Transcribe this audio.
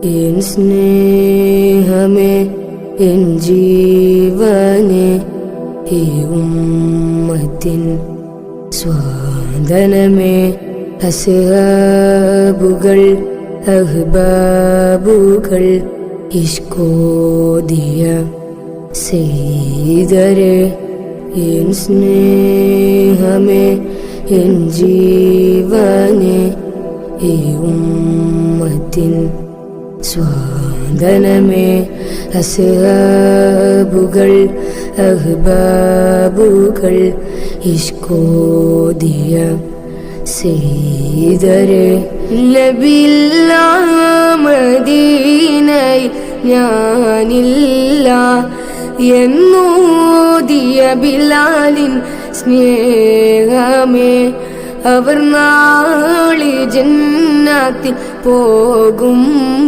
N സ്നേഹമേ, N ജീവനെ, ഈ ഉമ്മത്തിൻ സ്വാന്തനമേ. അസ്ഹാബുകൾ, അഹ്ബാബുകൾ, ഇഷ്കോദിയ സെയ്തരെ. എൻ സ്നേഹമേ, എൻ ജീവനെ, ഈ ഉമ്മത്തിൻ സ്വാന്തനമേ. അസ്ഹാബുകൾ, അഹ്ബാബുകൾ, ഇഷ്കോദിയ സെയ്തരെ. നബിയില്ല മദീനയിൽ ഞാനില്ല എന്നോദിയ ബിലാലിൻ സ്നേഹമേ. അവർ നാളെ ജന്നത്തിൽ പോകും